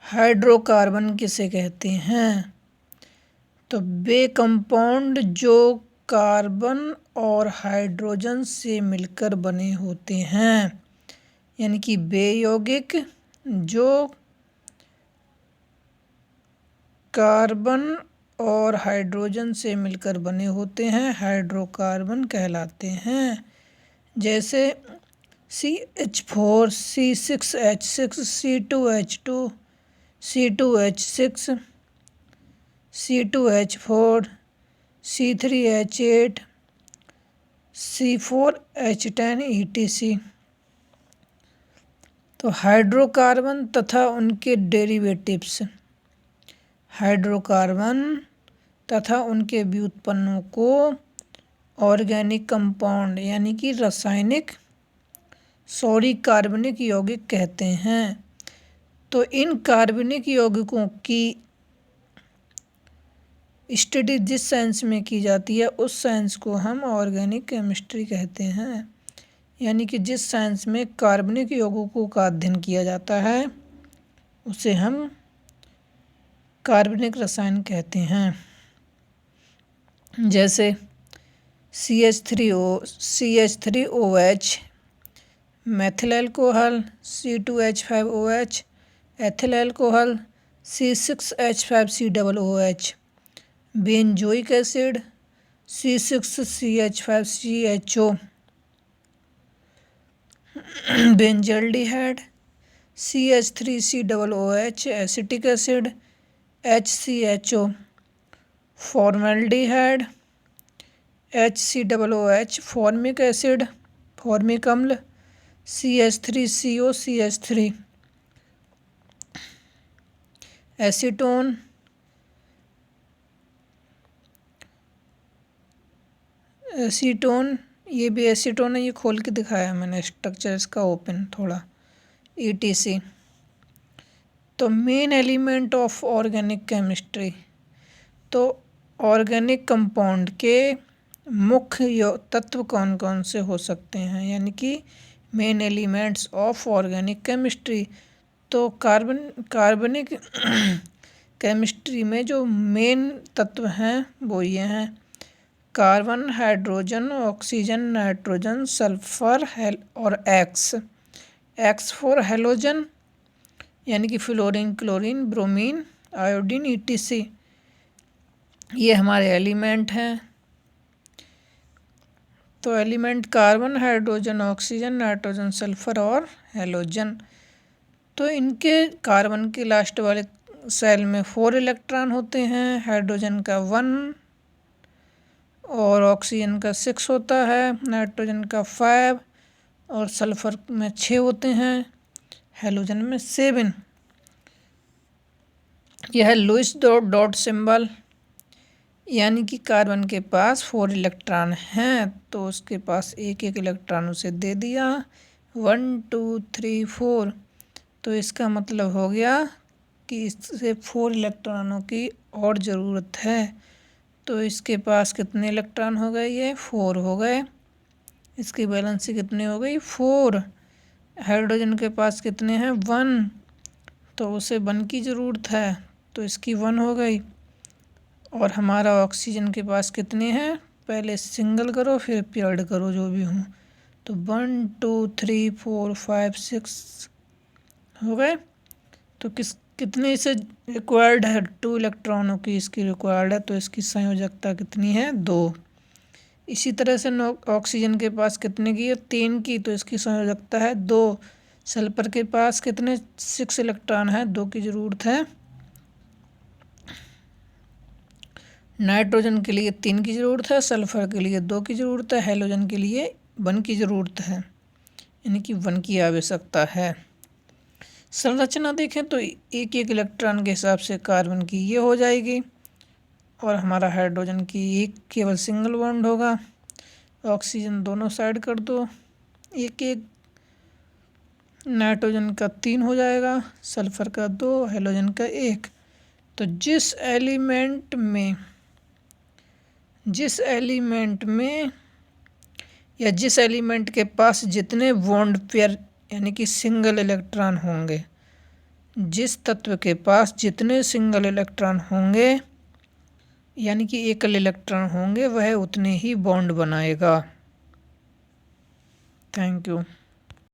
Hydrocarbon किसे कहते हैं? तो वे कंपाउंड जो कार्बन और हाइड्रोजन से मिलकर बने होते हैं, यानी कि वे यौगिक जो कार्बन और हाइड्रोजन से मिलकर बने होते हैं हाइड्रोकार्बन कहलाते हैं। जैसे CH4, C6H6, C2H2, C2H6, C2H4, C3H8, C4H10 etc। तो हाइड्रोकार्बन तथा उनके डेरिवेटिव्स, हाइड्रोकार्बन तथा उनके व्युत्पन्नों को ऑर्गेनिक कंपाउंड यानी कि रासायनिक कार्बनिक यौगिक कहते हैं। तो इन कार्बनिक यौगिकों की स्टडी जिस साइंस में की जाती है उस साइंस को हम ऑर्गेनिक केमिस्ट्री कहते हैं, यानी कि जिस साइंस में कार्बनिक यौगिकों का अध्ययन किया जाता है उसे हम कार्बनिक रसायन कहते हैं। जैसे CH3OH Maithil alcohol, C2H5OH ethyl alcohol, C6H5COOH benzoic acid, C6CH5CHO benzaldehyde, CH3COOH acetic acid, HCHO formaldehyde, HCOOH formic acid formic अम्ल, CH3COCH3 एसीटोन, ये भी एसीटोन है, ये खोल के दिखाया मैंने स्ट्रक्चर इसका ओपन थोड़ा ETC। तो main element of organic chemistry, तो ऑर्गेनिक कंपाउंड के मुख्य तत्व कौन कौन से हो सकते हैं, यानी कि main elements of organic chemistry. तो कार्बनिक केमिस्ट्री में जो मेन तत्व हैं वो ये हैं: carbon, hydrogen, oxygen, nitrogen, sulphur और एक्स फॉर हेलोजन यानी कि fluorine, chlorine, bromine, iodine ETC। ये हमारे एलिमेंट हैं। तो element carbon, hydrogen, oxygen, nitrogen, sulphur और हेलोजन। तो इनके कार्बन के लास्ट वाले सेल में 4 इलेक्ट्रॉन होते हैं, हाइड्रोजन का 1 और ऑक्सीजन का 6 होता है, नाइट्रोजन का 5 और सल्फर में 6 होते हैं, हेलोजन में 7। यह लुईस डॉट सिंबल, यानी कि कार्बन के पास 4 इलेक्ट्रॉन हैं तो उसके पास एक इलेक्ट्रॉन उसे दे दिया 1 2 3 4। तो इसका मतलब हो गया कि इससे 4 इलेक्ट्रॉनों की और ज़रूरत है। तो इसके पास कितने इलेक्ट्रॉन हो गए? ये 4 हो गए। इसकी वैलेंसी कितनी हो गई? 4। हाइड्रोजन के पास कितने हैं? 1, तो उसे 1 की ज़रूरत है तो इसकी 1 हो गई। और हमारा ऑक्सीजन के पास कितने हैं? पहले सिंगल करो फिर पेयर्ड करो जो भी हो। तो 1 2 3 4 5 6 हो गए। तो कितने इसे रिक्वायर्ड है? 2 इलेक्ट्रॉनों की इसकी रिक्वायर्ड है, तो इसकी संयोजकता कितनी है? 2। इसी तरह से ऑक्सीजन के पास कितने की है? 3 की, तो इसकी संयोजकता है 2। सल्फर के पास कितने? 6 इलेक्ट्रॉन है, 2 की ज़रूरत है। नाइट्रोजन के लिए 3 की ज़रूरत है, सल्फर के लिए 2 की ज़रूरत है, हेलोजन के लिए 1 की ज़रूरत है, यानी कि 1 की आवश्यकता है। संरचना देखें तो एक इलेक्ट्रॉन के हिसाब से कार्बन की ये हो जाएगी और हमारा हाइड्रोजन की एक केवल सिंगल बॉन्ड होगा। ऑक्सीजन दोनों साइड कर दो, एक नाइट्रोजन का 3 हो जाएगा, सल्फर का 2, हेलोजन का 1। तो जिस एलिमेंट के पास जितने बॉन्ड पेयर यानी कि सिंगल इलेक्ट्रॉन होंगे, जिस तत्व के पास जितने सिंगल इलेक्ट्रॉन होंगे यानी कि एकल इलेक्ट्रॉन होंगे वह उतने ही बॉन्ड बनाएगा। Thank you.